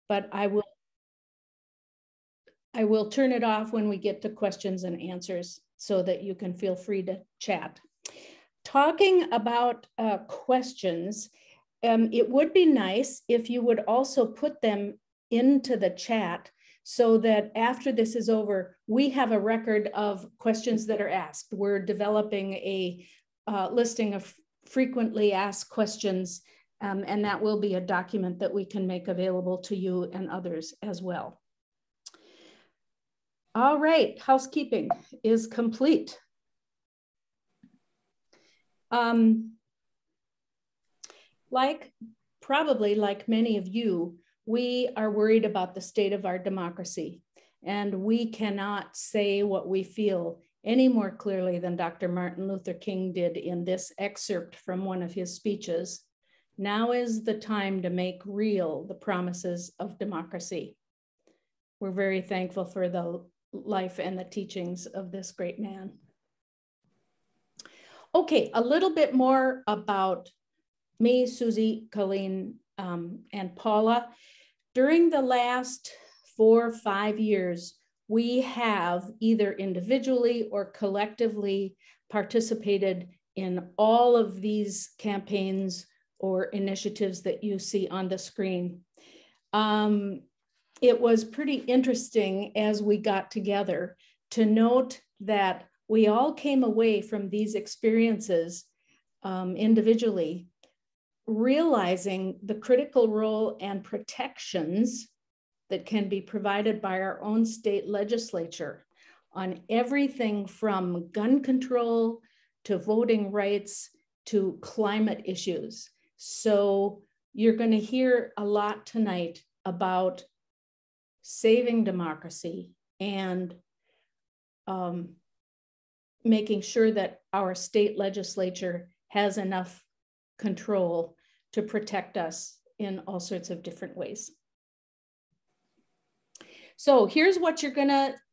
but I will turn it off when we get to questions and answers so that you can feel free to chat. Talking about questions, it would be nice if you would also put them into the chat so that after this is over, we have a record of questions that are asked. We're developing a listing of frequently asked questions, and that will be a document that we can make available to you and others as well. All right, housekeeping is complete. Probably like many of you, we are worried about the state of our democracy, and we cannot say what we feel any more clearly than Dr. Martin Luther King did in this excerpt from one of his speeches. Now is the time to make real the promises of democracy. We're very thankful for the life and the teachings of this great man. Okay, a little bit more about me, Susie, Colleen, and Paula. During the last 4 or 5 years, we have either individually or collectively participated in all of these campaigns or initiatives that you see on the screen. It was pretty interesting as we got together to note that we all came away from these experiences individually, realizing the critical role and protections that can be provided by our own state legislature on everything from gun control to voting rights to climate issues. So you're going to hear a lot tonight about saving democracy and making sure that our state legislature has enough control to protect us in all sorts of different ways. So here's what you're going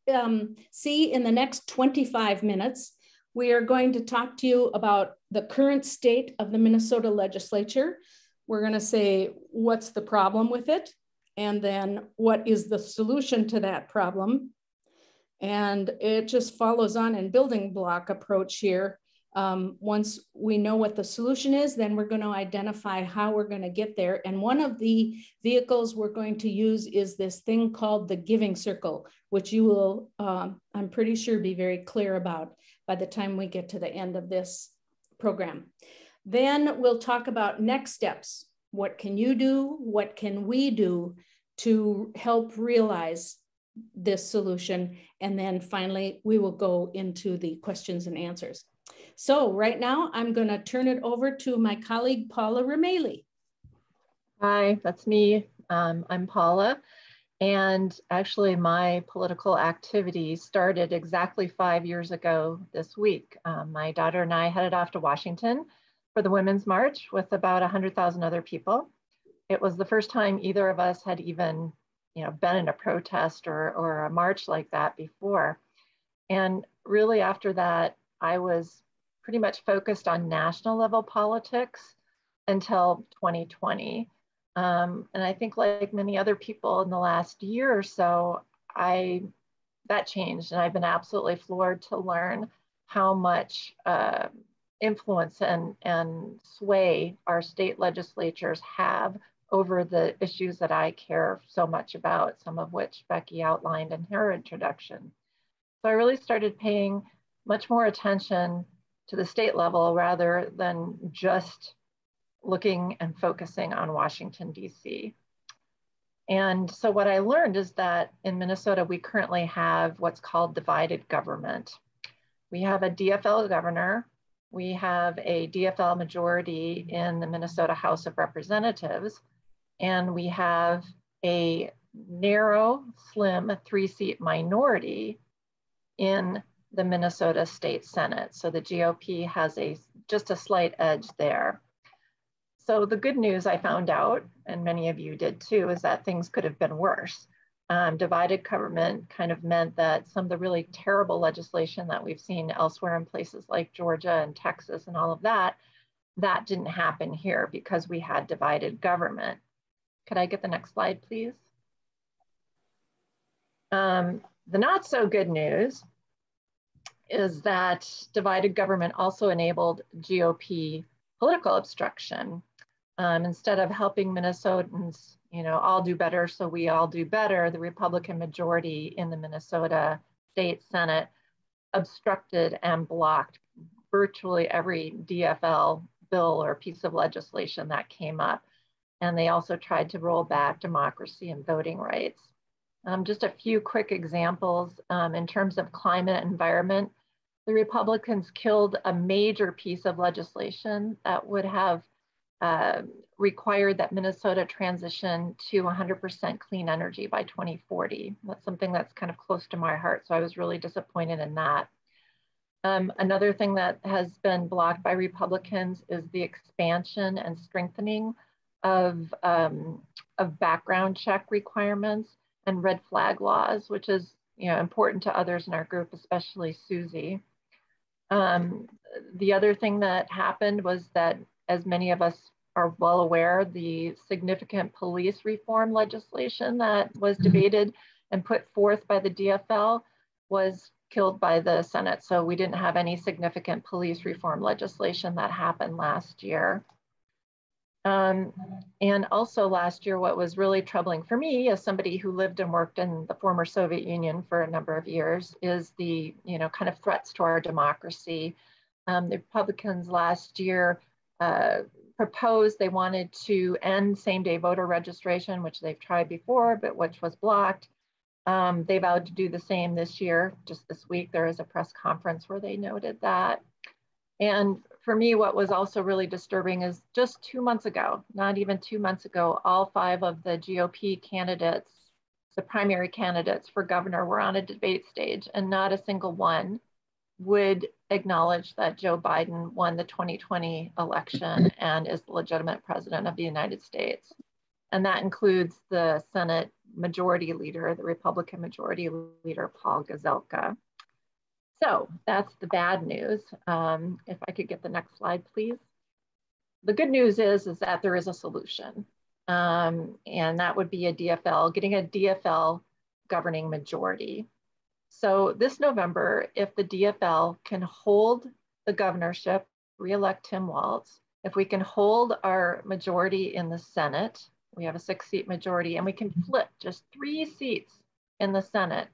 to see in the next 25 minutes. We are going to talk to you about the current state of the Minnesota legislature. We're going to say, what's the problem with it? And then what is the solution to that problem? And it just follows on in building block approach here. Once we know what the solution is, then we're going to identify how we're going to get there. And one of the vehicles we're going to use is this thing called the giving circle, which you will, I'm pretty sure, be very clear about by the time we get to the end of this program. Then we'll talk about next steps. What can you do? What can we do to help realize this solution? And then finally, we will go into the questions and answers. So right now, I'm going to turn it over to my colleague, Paula Rameli. Hi, that's me. I'm Paula. And actually, my political activity started exactly 5 years ago this week. My daughter and I headed off to Washington for the Women's March with about 100,000 other people. It was the first time either of us had even been in a protest or a march like that before. And really after that, I was pretty much focused on national level politics until 2020. And I think like many other people in the last year or so, that changed. And I've been absolutely floored to learn how much influence and sway our state legislatures have over the issues that I care so much about, some of which Becky outlined in her introduction. So I really started paying much more attention to the state level rather than just looking and focusing on Washington, DC. And so what I learned is that in Minnesota, we currently have what's called divided government. We have a DFL governor, we have a DFL majority in the Minnesota House of Representatives, and we have a narrow, slim 3-seat minority in the Minnesota State Senate. So the GOP has just a slight edge there. So the good news I found out, and many of you did too, is that things could have been worse. Divided government kind of meant that some of the really terrible legislation that we've seen elsewhere in places like Georgia and Texas and all of that, that didn't happen here because we had divided government. Could I get the next slide, please? The not so good news is that divided government also enabled GOP political obstruction. Instead of helping Minnesotans, all do better, so we all do better, the Republican majority in the Minnesota State Senate obstructed and blocked virtually every DFL bill or piece of legislation that came up. And they also tried to roll back democracy and voting rights. Just a few quick examples in terms of climate and environment. The Republicans killed a major piece of legislation that would have required that Minnesota transition to 100% clean energy by 2040. That's something that's kind of close to my heart, so I was really disappointed in that. Another thing that has been blocked by Republicans is the expansion and strengthening of background check requirements and red flag laws, which is important to others in our group, especially Susie. The other thing that happened was that, as many of us are well aware, the significant police reform legislation that was debated and put forth by the DFL was killed by the Senate. So we didn't have any significant police reform legislation that happened last year. And also last year, what was really troubling for me as somebody who lived and worked in the former Soviet Union for a number of years is the kind of threats to our democracy. The Republicans last year proposed they wanted to end same-day voter registration, which they've tried before, but which was blocked. They vowed to do the same this year. Just this week, there is a press conference where they noted that. And for me, what was also really disturbing is just 2 months ago, not even 2 months ago, all 5 of the GOP candidates, the primary candidates for governor, were on a debate stage, and not a single one would acknowledge that Joe Biden won the 2020 election and is the legitimate president of the United States. And that includes the Senate majority leader, the Republican majority leader, Paul Gazelka. So that's the bad news. If I could get the next slide, please. The good news is that there is a solution. And that would be a DFL, getting a DFL governing majority. So this November, if the DFL can hold the governorship, re-elect Tim Walz, if we can hold our majority in the Senate, we have a 6-seat majority, and we can flip just 3 seats in the Senate,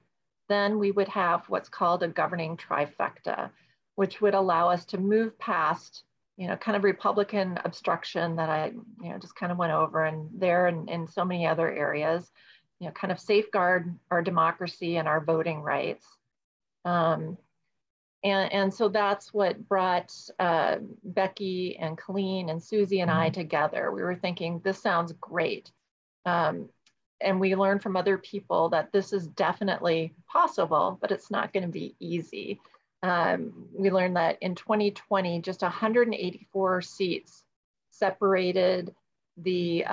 then we would have what's called a governing trifecta, which would allow us to move past, kind of Republican obstruction that I, just kind of went over, and there and in so many other areas, kind of safeguard our democracy and our voting rights. And so that's what brought Becky and Colleen and Susie and I together. We were thinking, this sounds great. And we learned from other people that this is definitely possible, but it's not going to be easy. We learned that in 2020, just 184 seats separated the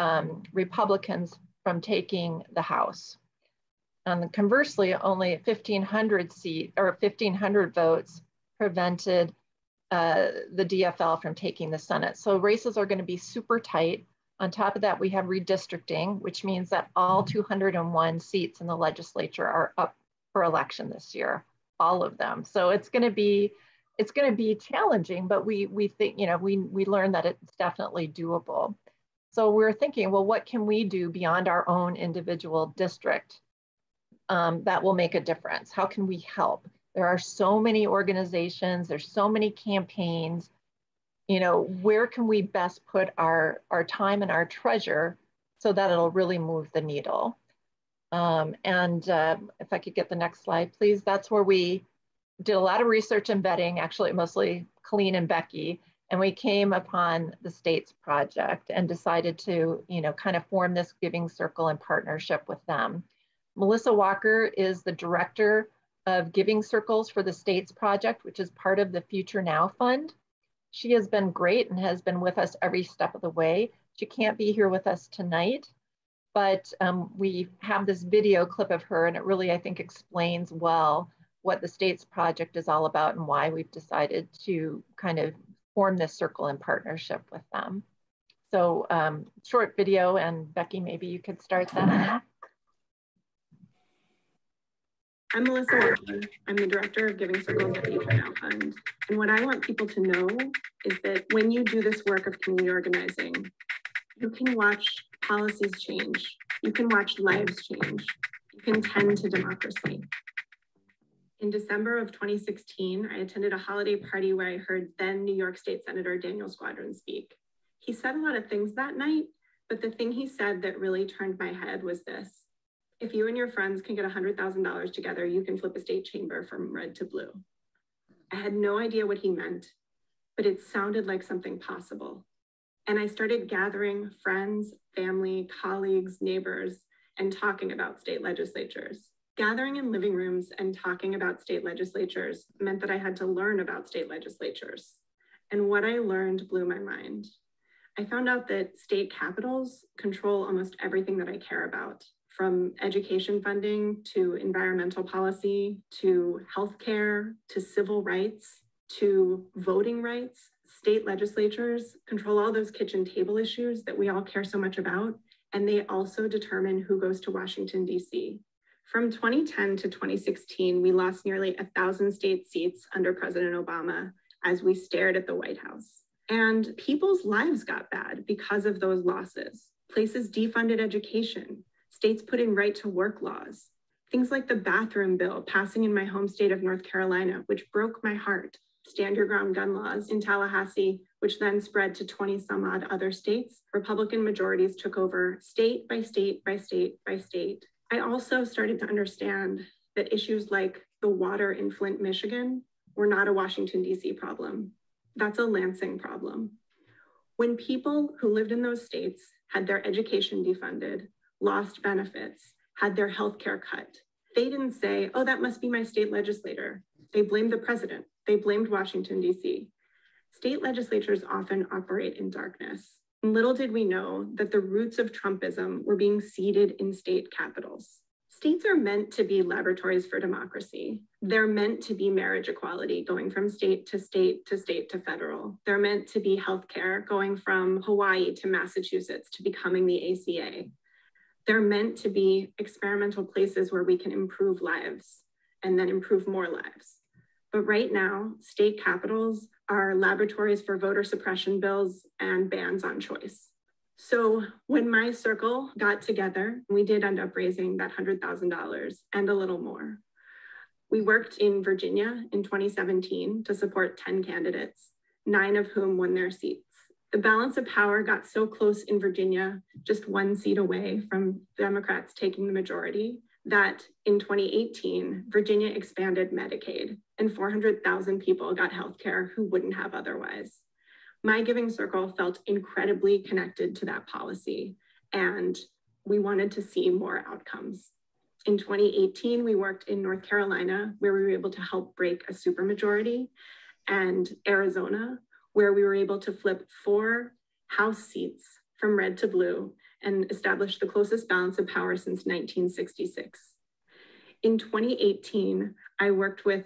Republicans from taking the House. And conversely, only 1,500 votes prevented the DFL from taking the Senate. So races are going to be super tight. On top of that, we have redistricting, which means that all 201 seats in the legislature are up for election this year, all of them. So it's going to be challenging, but we think, we learned that it's definitely doable. So we're thinking, well, what can we do beyond our own individual district that will make a difference? How can we help? There are so many organizations, there's so many campaigns. Where can we best put our time and our treasure so that it'll really move the needle? If I could get the next slide, please. That's where we did a lot of research and vetting, actually mostly Colleen and Becky, and we came upon the States Project and decided to, kind of form this giving circle in partnership with them. Melisa Walker is the director of Giving Circles for the States Project, which is part of the Future Now Fund. She has been great and has been with us every step of the way. She can't be here with us tonight, but we have this video clip of her, and it really, I think, explains well what the States Project is all about and why we've decided to kind of form this circle in partnership with them. So short video, and Becky, maybe you could start that. I'm Melisa. I'm the director of Giving Circles at the Youth Now Fund. And what I want people to know is that when you do this work of community organizing, you can watch policies change. You can watch lives change. You can tend to democracy. In December of 2016, I attended a holiday party where I heard then New York State Senator Daniel Squadron speak. He said a lot of things that night, but the thing he said that really turned my head was this: if you and your friends can get $100,000 together, you can flip a state chamber from red to blue. I had no idea what he meant, but it sounded like something possible. And I started gathering friends, family, colleagues, neighbors, and talking about state legislatures. Gathering in living rooms and talking about state legislatures meant that I had to learn about state legislatures. And what I learned blew my mind. I found out that state capitals control almost everything that I care about, from education funding to environmental policy, to healthcare, to civil rights, to voting rights. State legislatures control all those kitchen table issues that we all care so much about, and they also determine who goes to Washington, D.C. From 2010 to 2016, we lost nearly 1,000 state seats under President Obama as we stared at the White House. And people's lives got bad because of those losses. Places defunded education. States put in right to work laws. Things like the bathroom bill passing in my home state of North Carolina, which broke my heart. Stand your ground gun laws in Tallahassee, which then spread to 20 some odd other states. Republican majorities took over state by state by state by state. I also started to understand that issues like the water in Flint, Michigan were not a Washington, D.C. problem. That's a Lansing problem. When people who lived in those states had their education defunded, lost benefits, had their healthcare cut, they didn't say, oh, that must be my state legislator. They blamed the president. They blamed Washington, D.C. State legislatures often operate in darkness. And little did we know that the roots of Trumpism were being seeded in state capitals. States are meant to be laboratories for democracy. They're meant to be marriage equality, going from state to state to state to federal. They're meant to be healthcare, going from Hawaii to Massachusetts to becoming the ACA. They're meant to be experimental places where we can improve lives and then improve more lives. But right now, state capitals are laboratories for voter suppression bills and bans on choice. So when my circle got together, we did end up raising that $100,000 and a little more. We worked in Virginia in 2017 to support 10 candidates, 9 of whom won their seats. The balance of power got so close in Virginia, just 1 seat away from Democrats taking the majority, that in 2018, Virginia expanded Medicaid and 400,000 people got healthcare who wouldn't have otherwise. My Giving Circle felt incredibly connected to that policy, and we wanted to see more outcomes. In 2018, we worked in North Carolina, where we were able to help break a supermajority, and Arizona, where we were able to flip 4 House seats from red to blue and establish the closest balance of power since 1966. In 2018, I worked with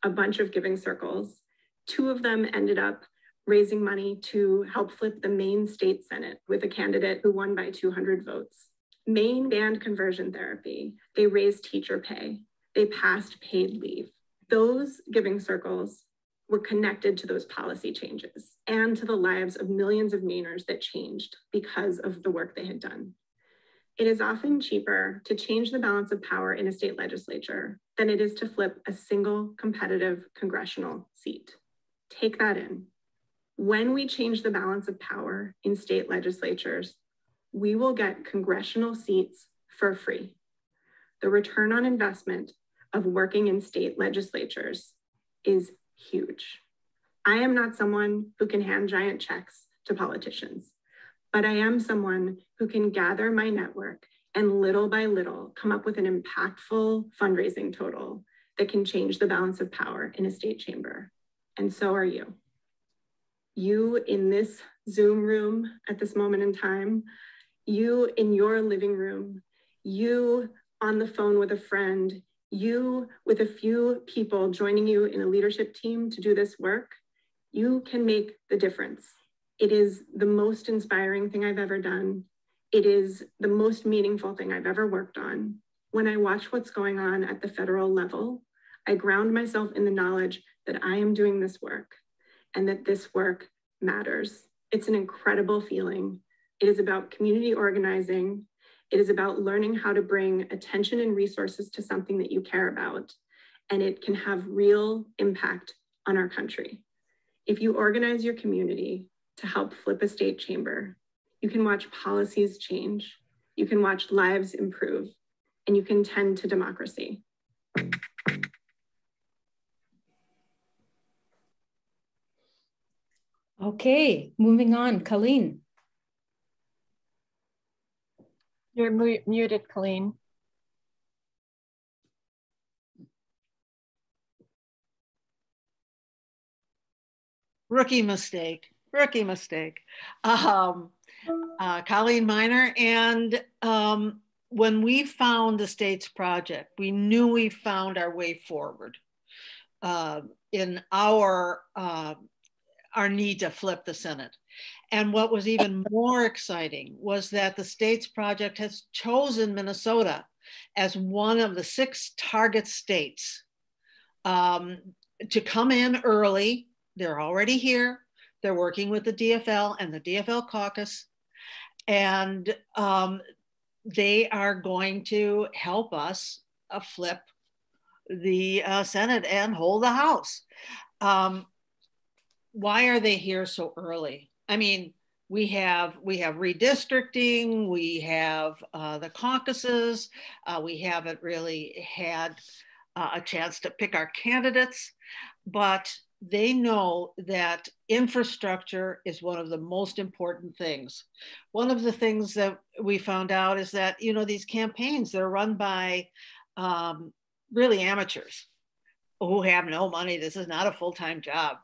a bunch of Giving Circles. 2 of them ended up raising money to help flip the Maine State Senate with a candidate who won by 200 votes. Maine banned conversion therapy. They raised teacher pay. They passed paid leave. Those Giving Circles were connected to those policy changes and to the lives of millions of Mainers that changed because of the work they had done. It is often cheaper to change the balance of power in a state legislature than it is to flip a single competitive congressional seat. Take that in. When we change the balance of power in state legislatures, we will get congressional seats for free. The return on investment of working in state legislatures is huge. I am not someone who can hand giant checks to politicians, but I am someone who can gather my network and little by little come up with an impactful fundraising total that can change the balance of power in a state chamber. And so are you. You in this Zoom room at this moment in time, you in your living room, you on the phone with a friend, you with a few people joining you in a leadership team to do this work, you can make the difference. It is the most inspiring thing I've ever done. It is the most meaningful thing I've ever worked on. When I watch what's going on at the federal level, I ground myself in the knowledge that I am doing this work and that this work matters. It's an incredible feeling. It is about community organizing. It is about learning how to bring attention and resources to something that you care about, and it can have real impact on our country. If you organize your community to help flip a state chamber, you can watch policies change, you can watch lives improve, and you can tend to democracy. Okay, moving on, Colleen. You're muted, Colleen. Rookie mistake. Colleen Miner, and when we found the state's project, we knew we found our way forward in our need to flip the Senate. And what was even more exciting was that the state's project has chosen Minnesota as one of the 6 target states to come in early. They're already here. They're working with the DFL and the DFL caucus. And they are going to help us flip the Senate and hold the House. Why are they here so early? I mean, we have redistricting, we have the caucuses, we haven't really had a chance to pick our candidates, but they know that infrastructure is one of the most important things. One of the things that we found out is that, you know, these campaigns, they're run by really amateurs who have no money. This is not a full-time job.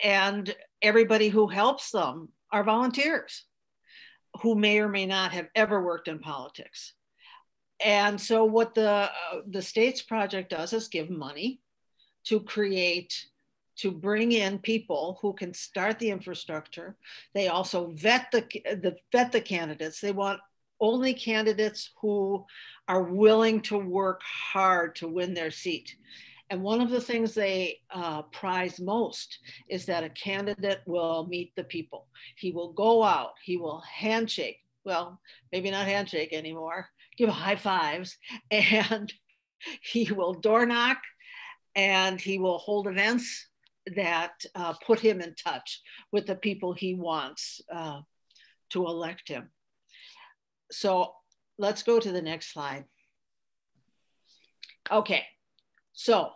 And everybody who helps them are volunteers who may or may not have ever worked in politics. And so what the state's project does is give money to bring in people who can start the infrastructure. They also vet the candidates. They want only candidates who are willing to work hard to win their seat. And one of the things they prize most is that a candidate will meet the people. He will go out, he will handshake, well, maybe not handshake anymore, give high fives, and he will door knock, and he will hold events that put him in touch with the people he wants to elect him. So let's go to the next slide. Okay, so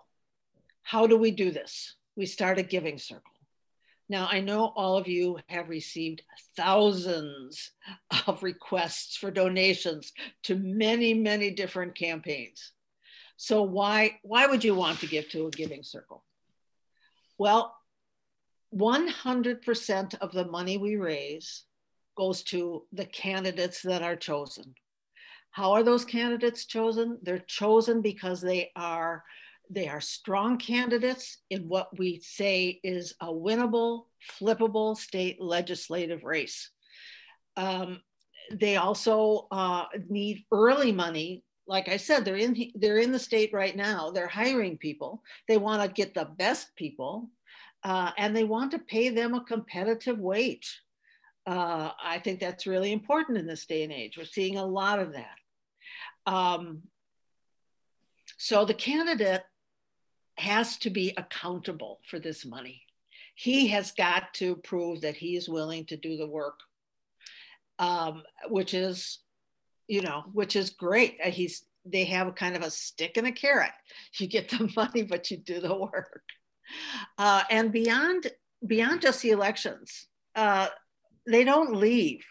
how do we do this? We start a giving circle. Now, I know all of you have received thousands of requests for donations to many, many different campaigns. So why would you want to give to a giving circle? Well, 100% of the money we raise goes to the candidates that are chosen. How are those candidates chosen? They're chosen because they are strong candidates in what we say is a winnable, flippable state legislative race. They also need early money. Like I said, they're in the state right now. They're hiring people. They want to get the best people, and they want to pay them a competitive wage. I think that's really important in this day and age. We're seeing a lot of that. So the candidate has to be accountable for this money. He has got to prove that he is willing to do the work, which is great. They have a kind of a stick and a carrot. You get the money, but you do the work. And beyond just the elections, they don't leave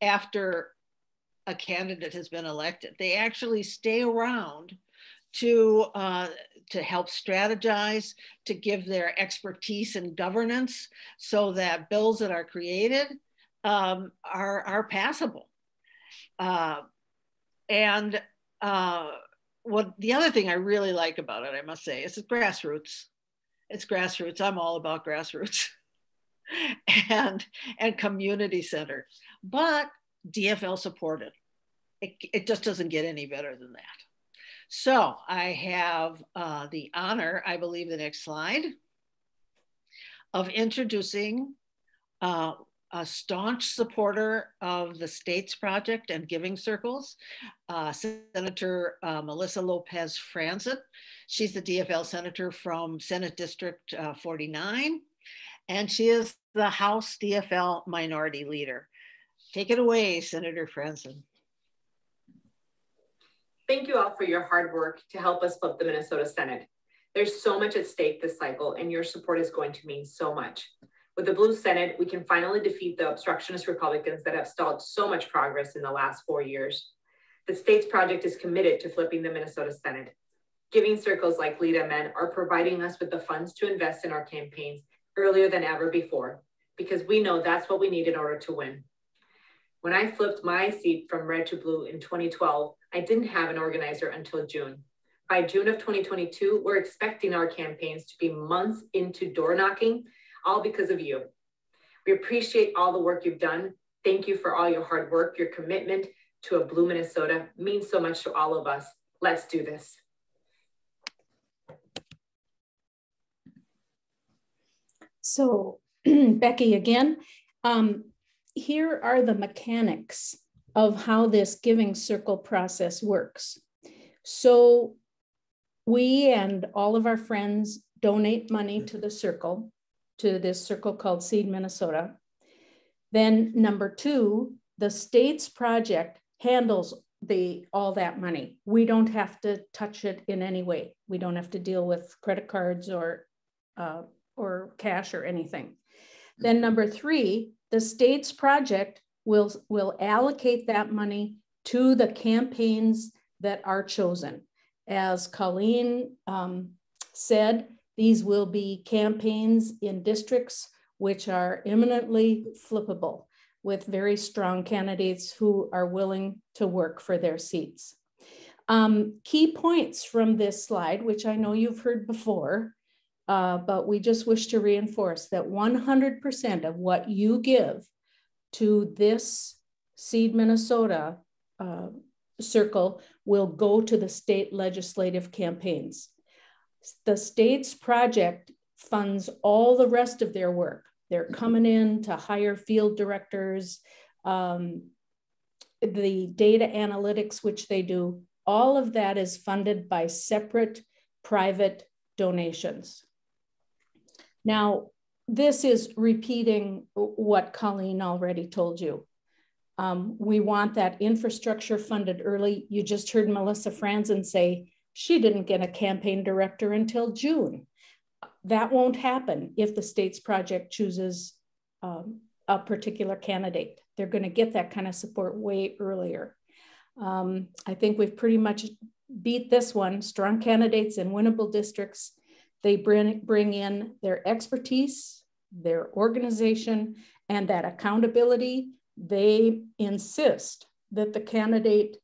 after a candidate has been elected. They actually stay around to help strategize, to give their expertise in governance so that bills that are created are passable. And what the other thing I really like about it, I must say, is it's grassroots. It's grassroots. I'm all about grassroots and community centered, but DFL supported. it just doesn't get any better than that. So I have the honor, I believe the next slide, of introducing a staunch supporter of the States Project and Giving Circles, Senator Melisa Lopez Franzen. She's the DFL senator from Senate District 49, and she is the House DFL minority leader. Take it away, Senator Franzen. Thank you all for your hard work to help us flip the Minnesota Senate. There's so much at stake this cycle, and your support is going to mean so much. With the Blue Senate, we can finally defeat the obstructionist Republicans that have stalled so much progress in the last 4 years. The States Project is committed to flipping the Minnesota Senate. Giving circles like SEEDMN are providing us with the funds to invest in our campaigns earlier than ever before, because we know that's what we need in order to win. When I flipped my seat from red to blue in 2012, I didn't have an organizer until June. By June of 2022, we're expecting our campaigns to be months into door knocking, all because of you. We appreciate all the work you've done. Thank you for all your hard work. Your commitment to a blue Minnesota means so much to all of us. Let's do this. So Becky again, here are the mechanics of how this giving circle process works. So we and all of our friends donate money to the circle, to this circle called Seed Minnesota. Then number two, the States Project handles all that money. We don't have to touch it in any way. We don't have to deal with credit cards or cash or anything. Then number three, the States Project will allocate that money to the campaigns that are chosen. As Colleen said, these will be campaigns in districts which are eminently flippable with very strong candidates who are willing to work for their seats. Key points from this slide, which I know you've heard before, but we just wish to reinforce that 100% of what you give to this Seed Minnesota circle will go to the state legislative campaigns. The States Project funds all the rest of their work. They're coming in to hire field directors, the data analytics, which they do, all of that is funded by separate private donations. Now, this is repeating what Colleen already told you. We want that infrastructure funded early. You just heard Melisa Franzen say she didn't get a campaign director until June. That won't happen if the States Project chooses a particular candidate. They're going to get that kind of support way earlier. I think we've pretty much beat this one. Strong candidates in winnable districts. They bring in their expertise, their organization, and that accountability. They insist that the candidate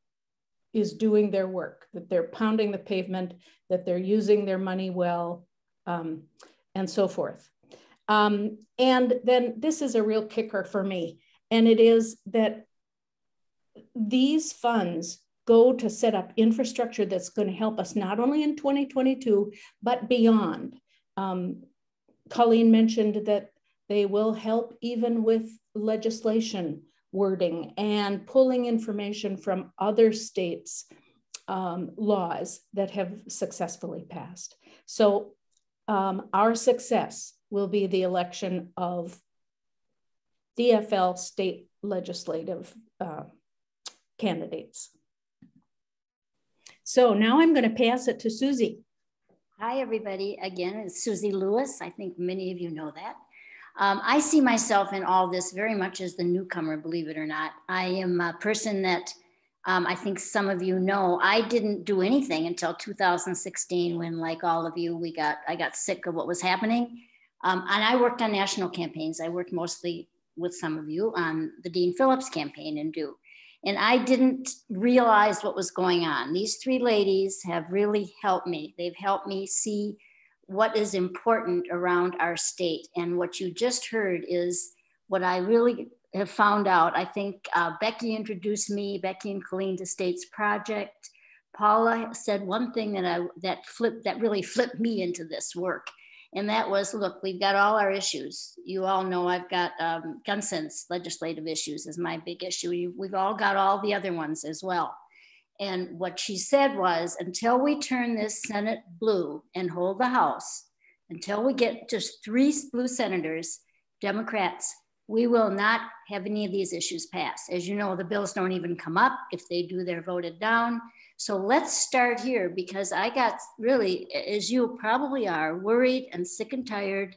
is doing their work, that they're pounding the pavement, that they're using their money well, and so forth. And then this is a real kicker for me, and it is that these funds go to set up infrastructure that's going to help us not only in 2022, but beyond. Colleen mentioned that they will help even with legislation wording and pulling information from other states' laws that have successfully passed. So our success will be the election of DFL state legislative candidates. So now I'm going to pass it to Susie. Hi, everybody. Again, it's Susie Lewis. I think many of you know that. I see myself in all this very much as the newcomer, believe it or not. I am a person that I think some of you know, I didn't do anything until 2016 when, like all of you, I got sick of what was happening. And I worked on national campaigns. I worked mostly with some of you on the Dean Phillips campaign and do. And I didn't realize what was going on. These three ladies have really helped me. They've helped me see what is important around our state. And what you just heard is what I really have found out. I think Becky introduced me, Becky and Colleen, to States Project. Paula said one thing that really flipped me into this work. And that was, look, we've got all our issues. You all know I've got gun sense legislative issues is my big issue. We've all got all the other ones as well. And what she said was, until we turn this Senate blue and hold the House, until we get just 3 blue senators, Democrats, we will not have any of these issues passed. As you know, the bills don't even come up. If they do, they're voted down. So let's start here, because I got really, as you probably are, worried and sick and tired.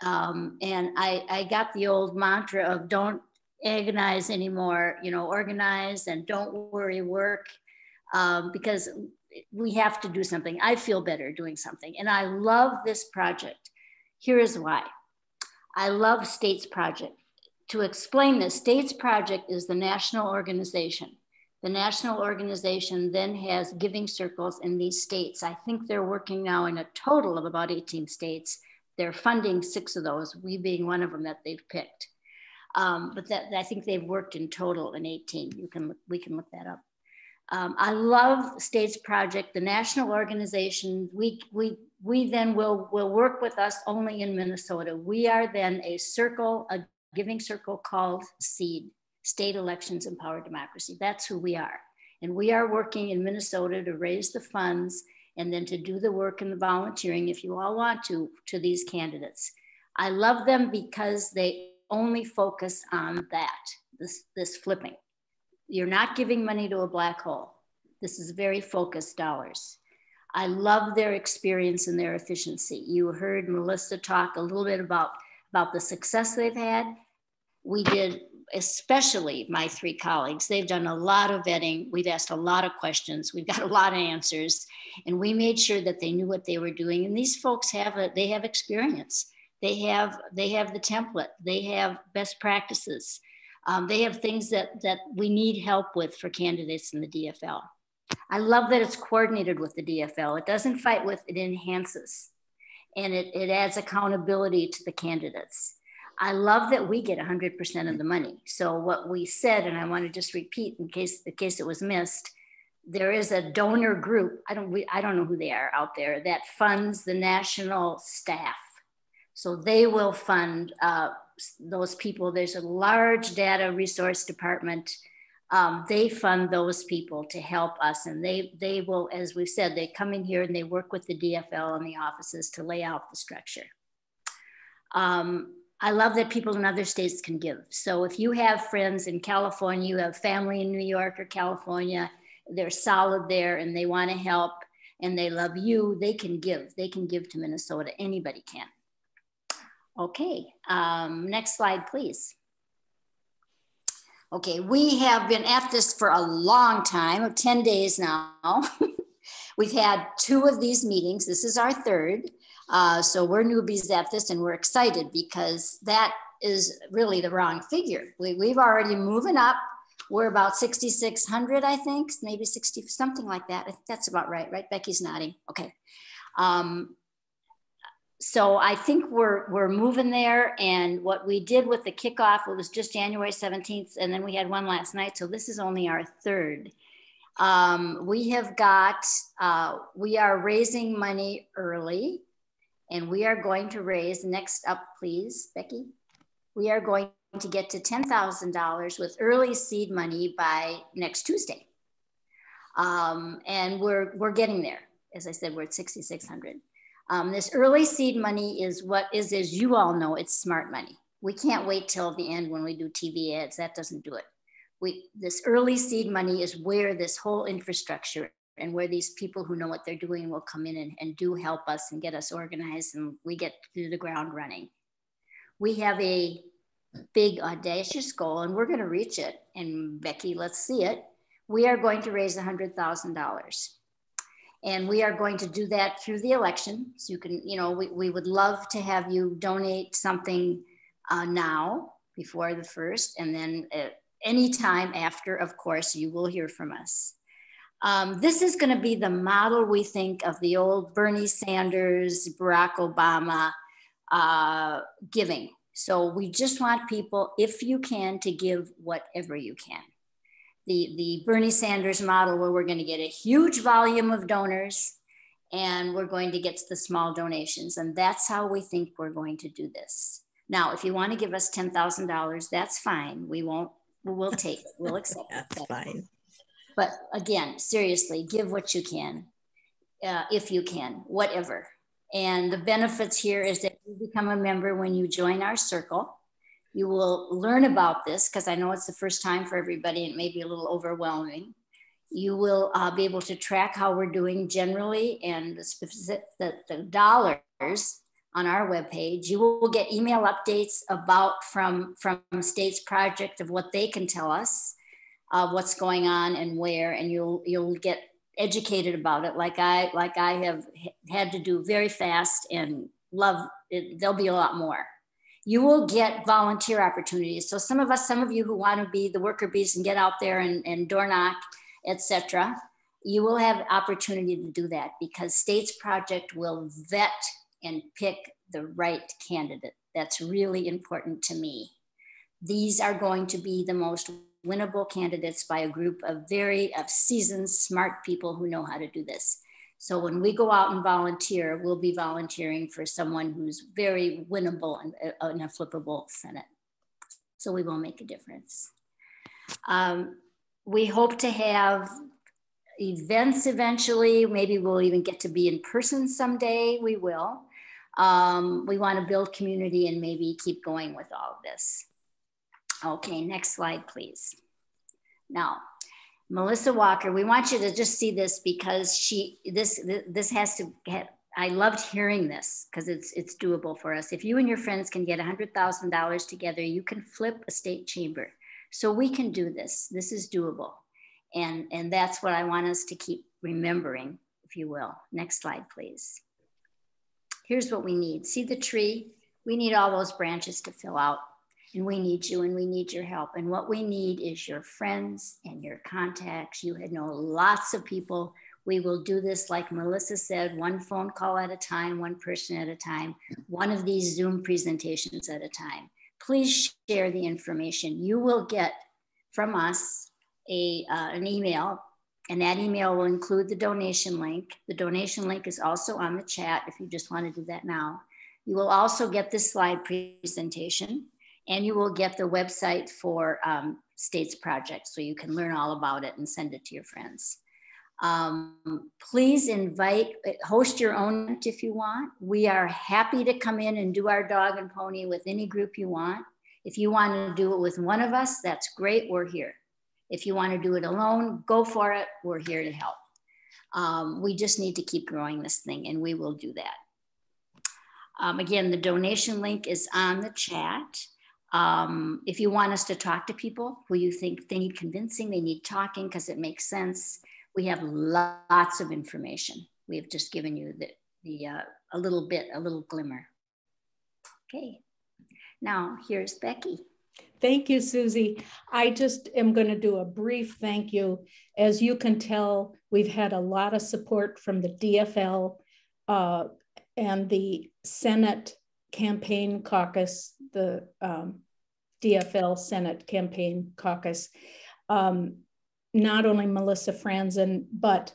And I got the old mantra of don't agonize anymore, you know, organize and don't worry, work, because we have to do something. I feel better doing something. And I love this project. Here is why. I love States Project. To explain this, States Project is the national organization. The national organization then has giving circles in these states. I think they're working now in a total of about 18 states. They're funding 6 of those, we being one of them that they've picked. But I think they've worked in total in 18. We can look that up. I love States Project, the national organization. We then will work with us only in Minnesota. We are then a giving circle called SEED, State Elections Empowered Democracy. That's who we are. And we are working in Minnesota to raise the funds and then to do the work and the volunteering, if you all want to these candidates. I love them because they only focus on that, this flipping. You're not giving money to a black hole. This is very focused dollars. I love their experience and their efficiency. You heard Melisa talk a little bit about the success they've had. We did, especially my 3 colleagues, they've done a lot of vetting. We've asked a lot of questions. We've got a lot of answers, and we made sure that they knew what they were doing. And these folks have experience. They have the template. They have best practices. They have things that we need help with for candidates in the DFL. I love that it's coordinated with the DFL. It doesn't fight with, it enhances. And it adds accountability to the candidates. I love that we get 100% of the money. So what we said, and I want to just repeat in case it was missed, there is a donor group, I don't know who they are out there, that funds the national staff. So they will fund those people. There's a large data resource department. They fund those people to help us. And they will, as we've said, they come in here and they work with the DFL and the offices to lay out the structure. I love that people in other states can give. So if you have friends in California, you have family in New York or California, they're solid there and they want to help and they love you, they can give. They can give to Minnesota. Anybody can. Okay, next slide, please. Okay, we have been at this for a long time, 10 days now. We've had 2 of these meetings. This is our 3rd. So we're newbies at this and we're excited because that is really the wrong figure. We've already moving up. We're about 6,600, I think, maybe 60, something like that. I think that's about right, right? Becky's nodding, okay. So I think we're moving there. And what we did with the kickoff, it was just January 17th, and then we had one last night. So this is only our 3rd. We are raising money early. And we are going to raise, next up, please, Becky. We are going to get to $10,000 with early seed money by next Tuesday. And we're getting there. As I said, we're at 6,600. This early seed money is what is, as you all know, it's smart money. We can't wait till the end when we do TV ads. That doesn't do it. This early seed money is where this whole infrastructure and where these people who know what they're doing will come in and do help us and get us organized, and we get through the ground running. We have a big audacious goal and we're gonna reach it. And Becky, let's see it. We are going to raise $100,000. And we are going to do that through the election. So you can, we would love to have you donate something now before the 1st, and then any time after, of course, you will hear from us. This is going to be the model, we think, of the old Bernie Sanders, Barack Obama giving. So we just want people, if you can, to give whatever you can. The Bernie Sanders model, where we're going to get a huge volume of donors and we're going to get the small donations. And that's how we think we're going to do this. Now, if you want to give us $10,000, that's fine. We'll take it. We'll accept it. That's fine. But again, seriously, give what you can, if you can, whatever. And the benefits here is that you become a member when you join our circle. You will learn about this, because I know it's the first time for everybody and it may be a little overwhelming. You will be able to track how we're doing generally and the dollars on our webpage. You will get email updates from State's Project of what they can tell us, what's going on and where, and you'll get educated about it like I have had to do very fast and love it. There'll be a lot more. You will get volunteer opportunities. So some of you who want to be the worker bees and get out there and door knock, etc., you will have opportunity to do that, because State's Project will vet and pick the right candidate. That's really important to me. These are going to be the most winnable candidates by a group of seasoned, smart people who know how to do this. So when we go out and volunteer, we'll be volunteering for someone who's very winnable in a flippable Senate. So we will make a difference. We hope to have events eventually. Maybe we'll even get to be in person someday. We will. We want to build community and maybe keep going with all of this. Okay, next slide, please. Now, Melisa Walker, we want you to just see this, because this has to get, I loved hearing this because it's doable for us. If you and your friends can get $100,000 together, you can flip a state chamber. So we can do this. This is doable. And that's what I want us to keep remembering, if you will. Next slide, please. Here's what we need. See the tree? We need all those branches to fill out. And we need you and we need your help. And what we need is your friends and your contacts. You know lots of people. We will do this, like Melisa said, one phone call at a time, one person at a time, one of these Zoom presentations at a time. Please share the information. You will get from us an email, and that email will include the donation link. The donation link is also on the chat if you just want to do that now. You will also get this slide presentation, and you will get the website for State's Project, so you can learn all about it and send it to your friends. Please host your own event if you want. We are happy to come in and do our dog and pony with any group you want. If you want to do it with one of us, that's great, we're here. If you want to do it alone, go for it, we're here to help. We just need to keep growing this thing, and we will do that. Again, the donation link is on the chat. If you want us to talk to people who you think they need convincing, they need talking because it makes sense, we have lots of information. We have just given you a little glimmer. Okay, now here's Becky. Thank you, Susie. I just am going to do a brief thank you. As you can tell, we've had a lot of support from the DFL and the Senate Campaign Caucus, the DFL Senate Campaign Caucus. Not only Melisa Franzen, but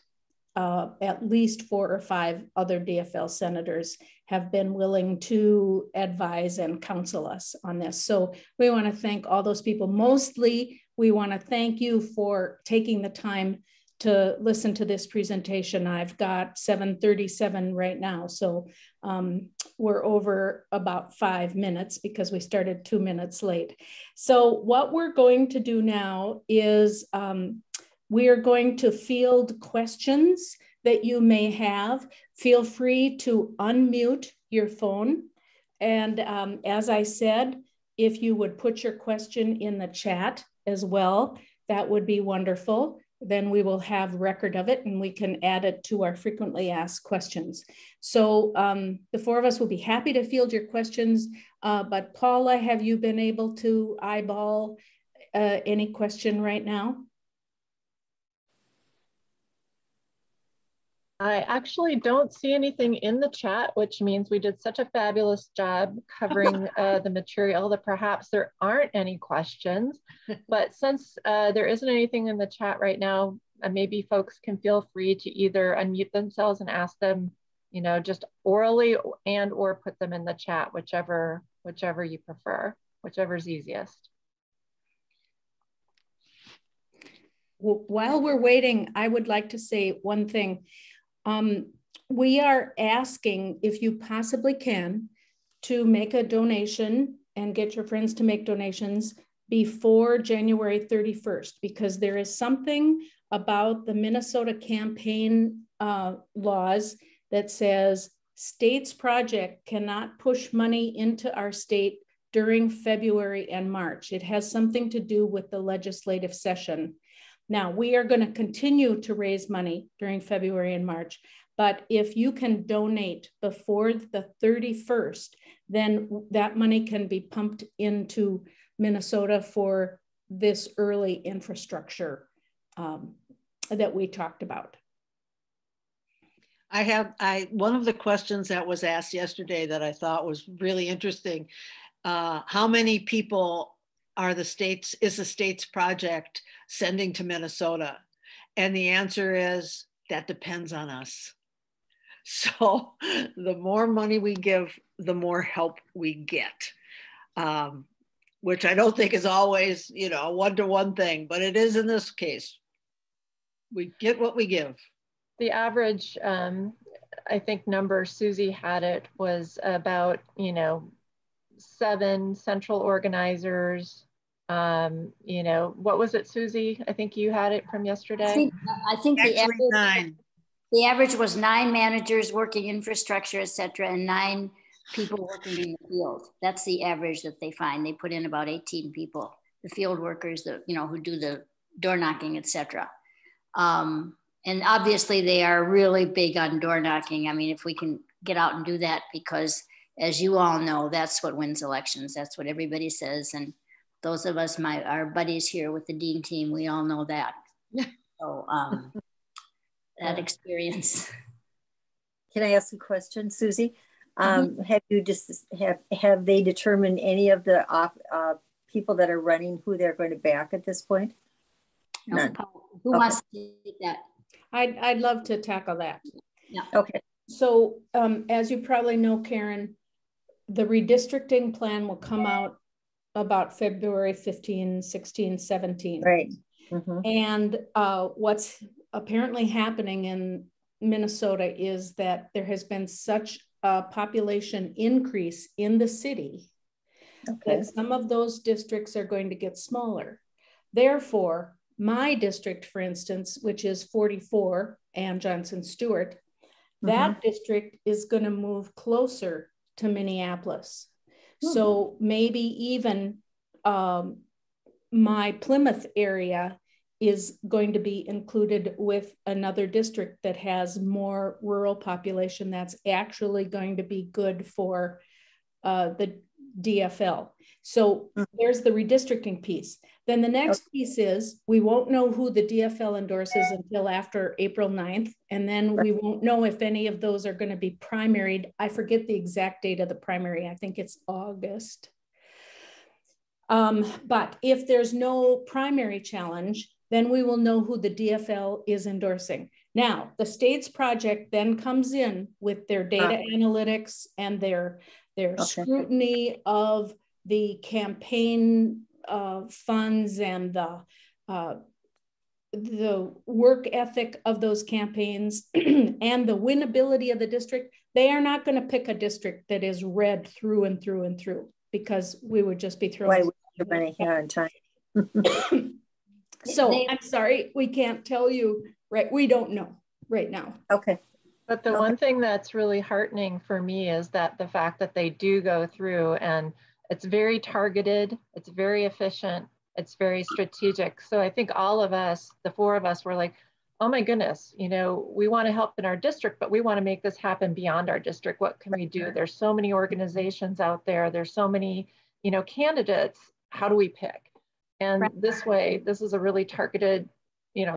at least 4 or 5 other DFL senators have been willing to advise and counsel us on this. So we want to thank all those people. Mostly, we want to thank you for taking the time to listen to this presentation. I've got 7:37 right now, so we're over about 5 minutes because we started 2 minutes late. So what we're going to do now is we are going to field questions that you may have. Feel free to unmute your phone. And as I said, if you would put your question in the chat as well, that would be wonderful. Then we will have record of it and we can add it to our frequently asked questions. So the 4 of us will be happy to field your questions. But Paula, have you been able to eyeball any question right now? I actually don't see anything in the chat, which means we did such a fabulous job covering the material that perhaps there aren't any questions. But since there isn't anything in the chat right now, maybe folks can feel free to either unmute themselves and ask them, you know, just orally and or put them in the chat, whichever you prefer, whichever's easiest. While we're waiting, I would like to say one thing. We are asking, if you possibly can, to make a donation and get your friends to make donations before January 31st, because there is something about the Minnesota campaign laws that says states project cannot push money into our state during February and March. It has something to do with the legislative session. Now, we are going to continue to raise money during February and March, but if you can donate before the 31st, then that money can be pumped into Minnesota for this early infrastructure that we talked about. One of the questions that was asked yesterday that I thought was really interesting, how many people is the state's project sending to Minnesota? And the answer is, that depends on us. So the more money we give, the more help we get, which I don't think is always, you know, a one-to-one thing, but it is in this case. We get what we give. The average, I think number Susie had it was about, you know, 7 central organizers. You know, what was it, Susie? I think you had it from yesterday. I think the average, 9. The average was 9 managers working infrastructure, et cetera, and 9 people working in the field. That's the average that they find. They put in about 18 people, the field workers, who do the door knocking, et cetera. And obviously they are really big on door knocking. I mean, if we can get out and do that, because as you all know, that's what wins elections. That's what everybody says. And those of us, our buddies here with the Dean team, we all know that. So that experience. Can I ask a question, Susie? Have you have they determined any of the people that are running who they're going to back at this point? None. Who wants to take that? I'd love to tackle that. Yeah. Okay. So as you probably know, Karen, the redistricting plan will come out about February 15, 16, 17. Right. And what's apparently happening in Minnesota is that there has been such a population increase in the city that some of those districts are going to get smaller. Therefore, my district, for instance, which is 44 and Johnson Stewart, that district is going to move closer to Minneapolis. So maybe even my Plymouth area is going to be included with another district that has more rural population that's actually going to be good for the DFL. So there's the redistricting piece. Then the next piece is we won't know who the DFL endorses until after April 9th. And then we won't know if any of those are going to be primaried. I forget the exact date of the primary. I think it's August. But if there's no primary challenge, then we will know who the DFL is endorsing. Now, the state's project then comes in with their data analytics and their scrutiny of the campaign funds and the work ethic of those campaigns and the winnability of the district. They are not going to pick a district that is red through and through and through, because we would just be throwing money here on time. So I'm sorry, we can't tell you, right? We don't know right now. Okay. But the one thing that's really heartening for me is that the fact that they do go through, and it's very targeted, it's very efficient, it's very strategic. So I think all of us, the 4 of us, were like, oh my goodness, you know, we want to help in our district, but we want to make this happen beyond our district. What can we do? There's so many organizations out there. There's so many, you know, candidates. How do we pick? And this way, this is a really targeted